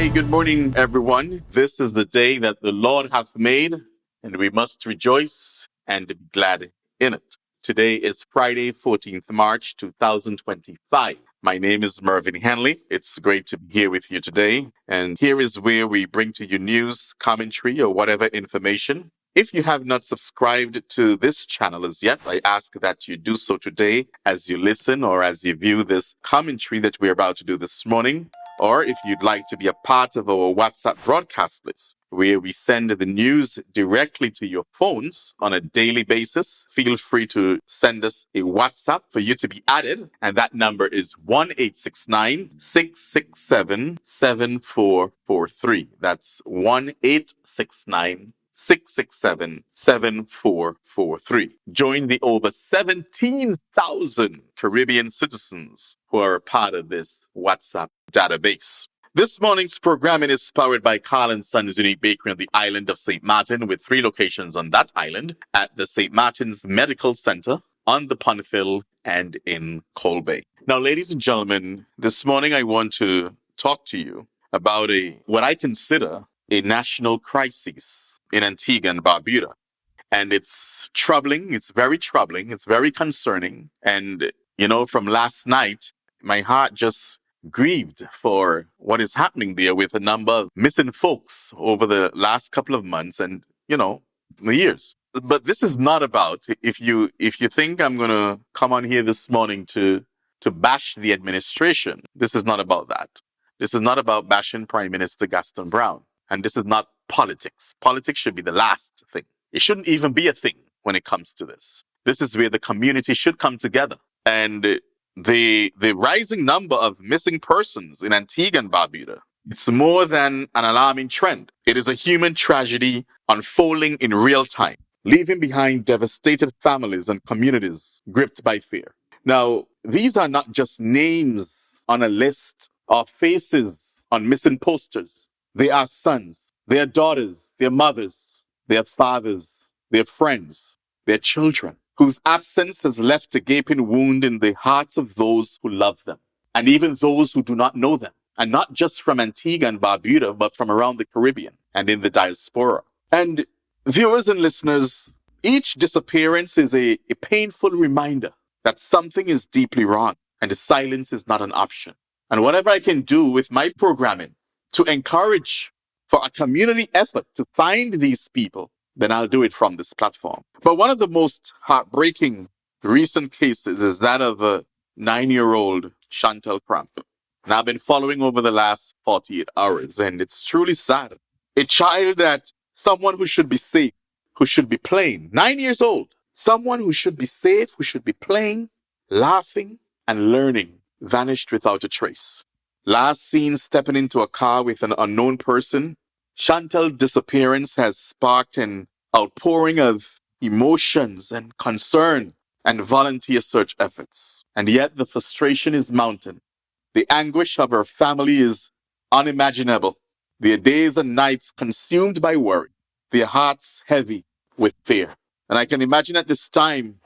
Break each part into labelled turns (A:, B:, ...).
A: Hey, good morning, everyone. This is the day that the Lord hath made, and we must rejoice and be glad in it. Today is Friday, 14th March, 2025. My name is Mervin Hanley. It's great to be here with you today. And here is where we bring to you news, commentary, or whatever information. If you have not subscribed to this channel as yet, I ask that you do so today as you listen or as you view this commentary that we're about to do this morning. Or if you'd like to be a part of our WhatsApp broadcast list, where we send the news directly to your phones on a daily basis, feel free to send us a WhatsApp for you to be added. And that number is 1-869-667-7443. That's 1-869-667-7443. Join the over 17,000 Caribbean citizens who are a part of this WhatsApp database. This morning's programming is powered by Carl & Sons Unique Bakery on the island of St. Martin, with 3 locations on that island: at the St. Martin's Medical Center, on the Ponfield, and in Coal Bay. Now, ladies and gentlemen, this morning I want to talk to you about what I consider a national crisis in Antigua and Barbuda. And it's troubling. It's very troubling. It's very concerning. And, from last night, my heart just grieved for what is happening there with a number of missing folks over the last couple of months and, years. But this is not about, if you think I'm going to come on here this morning to bash the administration, this is not about that. This is not about bashing Prime Minister Gaston Brown. And this is not politics. Politics should be the last thing. It shouldn't even be a thing when it comes to this. This is where the community should come together. And the rising number of missing persons in Antigua and Barbuda, it's more than an alarming trend. It is a human tragedy unfolding in real time, leaving behind devastated families and communities gripped by fear. Now, these are not just names on a list or faces on missing posters. They are sons, their daughters, their mothers, their fathers, their friends, their children, whose absence has left a gaping wound in the hearts of those who love them, and even those who do not know them, and not just from Antigua and Barbuda, but from around the Caribbean and in the diaspora. And viewers and listeners, each disappearance is a painful reminder that something is deeply wrong, and the silence is not an option. And whatever I can do with my programming to encourage for a community effort to find these people, then I'll do it from this platform. But one of the most heartbreaking recent cases is that of a 9-year-old Chantel Crump. And I've been following over the last 48 hours, and it's truly sad. A child that someone who should be safe, who should be playing, 9 years old, someone who should be safe, who should be playing, laughing, and learning, vanished without a trace. Last seen stepping into a car with an unknown person, Chantel's disappearance has sparked an outpouring of emotions and concern and volunteer search efforts. And yet the frustration is mounting. The anguish of her family is unimaginable. Their days and nights consumed by worry. Their hearts heavy with fear. And I can imagine at this time,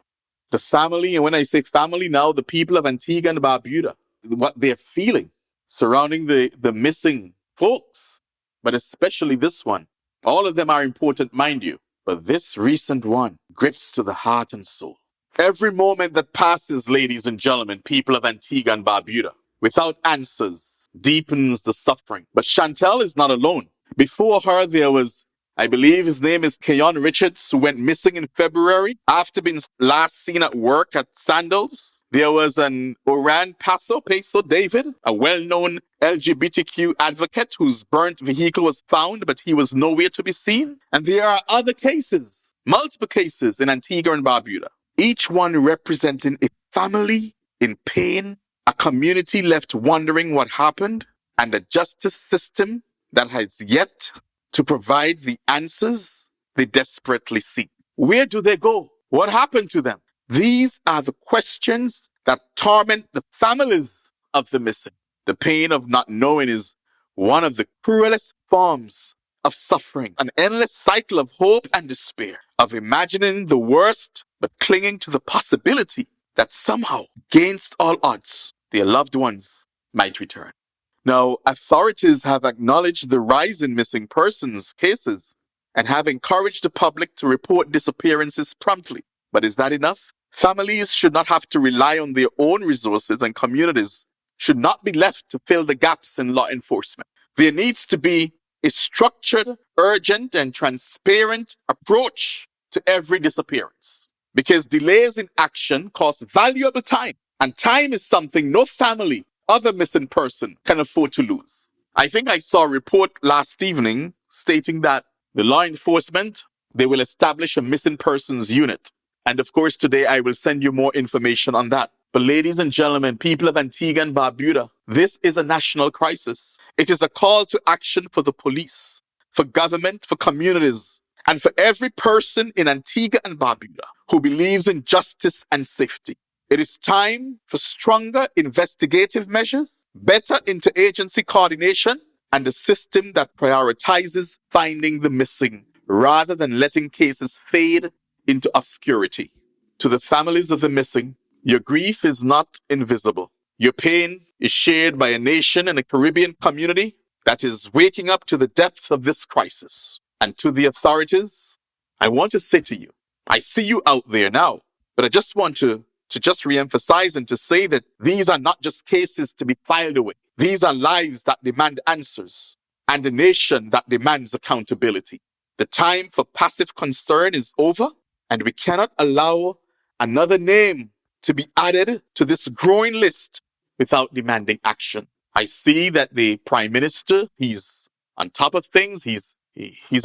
A: the family, and when I say family now, the people of Antigua and Barbuda, what they're feeling surrounding the missing folks, but especially this one. All of them are important, mind you, but this recent one grips to the heart and soul. Every moment that passes, ladies and gentlemen, people of Antigua and Barbuda, without answers, deepens the suffering. But Chantel is not alone. Before her, there was, I believe his name is Keon Richards, who went missing in February after being last seen at work at Sandals. There was an Oran Peso David, a well-known LGBTQ advocate whose burnt vehicle was found, but he was nowhere to be seen. And there are other cases, multiple cases in Antigua and Barbuda, each one representing a family in pain, a community left wondering what happened, and a justice system that has yet to provide the answers they desperately seek. Where do they go? What happened to them? These are the questions that torment the families of the missing. The pain of not knowing is one of the cruelest forms of suffering, an endless cycle of hope and despair, of imagining the worst but clinging to the possibility that somehow, against all odds, their loved ones might return. Now, authorities have acknowledged the rise in missing persons cases and have encouraged the public to report disappearances promptly. But is that enough? Families should not have to rely on their own resources, and communities should not be left to fill the gaps in law enforcement. There needs to be a structured, urgent, and transparent approach to every disappearance, because delays in action cost valuable time, and time is something no family of a missing person can afford to lose. I think I saw a report last evening stating that the law enforcement, they will establish a missing persons unit. And of course, today I will send you more information on that. But ladies and gentlemen, people of Antigua and Barbuda, this is a national crisis. It is a call to action for the police, for government, for communities, and for every person in Antigua and Barbuda who believes in justice and safety. It is time for stronger investigative measures, better interagency coordination, and a system that prioritizes finding the missing rather than letting cases fade into obscurity. To the families of the missing, your grief is not invisible. Your pain is shared by a nation and a Caribbean community that is waking up to the depth of this crisis. And to the authorities, I want to say to you, I see you out there now, but I just want to just reemphasize and to say that these are not just cases to be filed away. These are lives that demand answers and a nation that demands accountability. The time for passive concern is over, and we cannot allow another name to be added to this growing list without demanding action. I see that the Prime Minister, he's on top of things. He's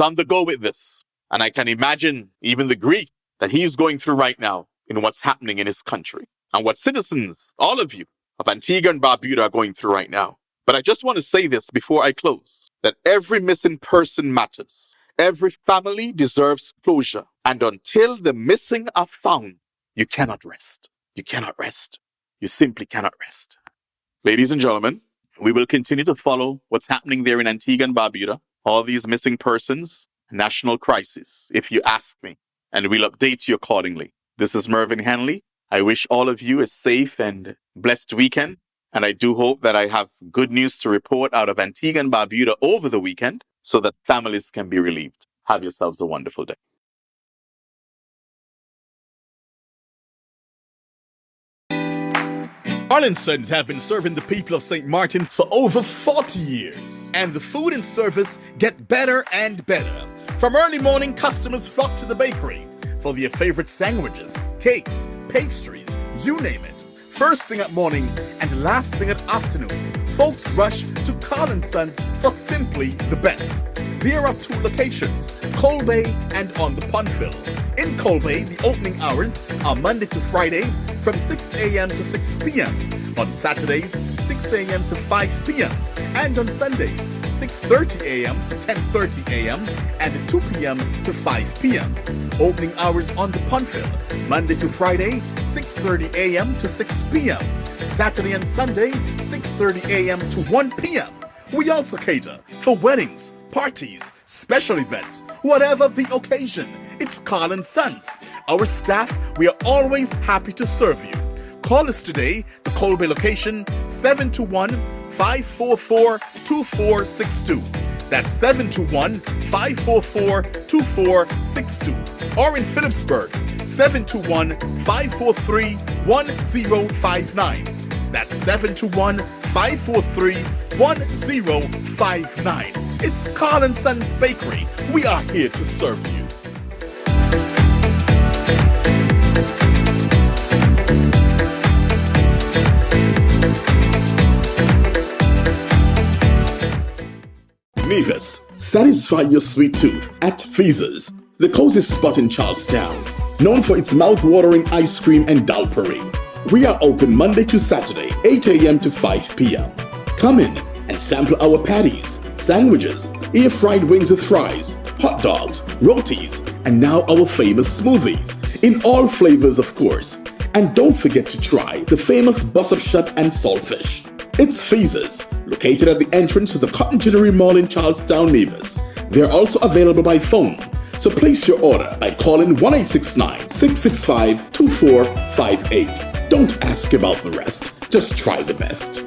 A: on the go with this. And I can imagine even the grief that he's going through right now in what's happening in his country and what citizens, all of you of Antigua and Barbuda are going through right now. But I just want to say this before I close, that every missing person matters. Every family deserves closure. And until the missing are found, you cannot rest. You cannot rest. You simply cannot rest. Ladies and gentlemen, we will continue to follow what's happening there in Antigua and Barbuda. All these missing persons, national crisis, if you ask me, and we'll update you accordingly. This is Mervin Hanley. I wish all of you a safe and blessed weekend, and I do hope that I have good news to report out of Antigua and Barbuda over the weekend so that families can be relieved. Have yourselves a wonderful day.
B: Sons have been serving the people of St. Martin for over 40 years, and the food and service get better and better. From early morning, customers flock to the bakery for their favorite sandwiches, cakes, pastries, you name it. First thing at mornings and last thing at afternoons, folks rush to Sons for simply the best. There are two locations, Colbay and on the Punfill. In Colbay, the opening hours are Monday to Friday from 6 a.m. to 6 p.m. On Saturdays, 6 a.m. to 5 p.m. And on Sundays, 6:30 a.m. to 10:30 a.m. and 2 p.m. to 5 p.m. Opening hours on the Punfill, Monday to Friday, 6:30 a.m. to 6 p.m. Saturday and Sunday, 6:30 a.m. to 1 p.m. We also cater for weddings, parties, special events, whatever the occasion. It's Sons. Our staff, we are always happy to serve you. Call us today, the Colbay location, 721-544-2462. That's 721-544-2462. Or in Phillipsburg, 721-543-1059. That's 721-543-1059. It's Sons Bakery. We are here to serve you. Nevis, satisfy your sweet tooth at Feaser's, the cozy spot in Charlestown, known for its mouth-watering ice cream and dal parade. We are open Monday to Saturday, 8 a.m. to 5 p.m. Come in and sample our patties, sandwiches, air-fried wings with fries, hot dogs, rotis, and now our famous smoothies, in all flavors of course. And don't forget to try the famous bus-up shut and saltfish. It's Feaser's, located at the entrance to the Cotton Jewelry Mall in Charlestown, Nevis. They're also available by phone, so place your order by calling 1-869-665-2458. Don't ask about the rest, just try the best.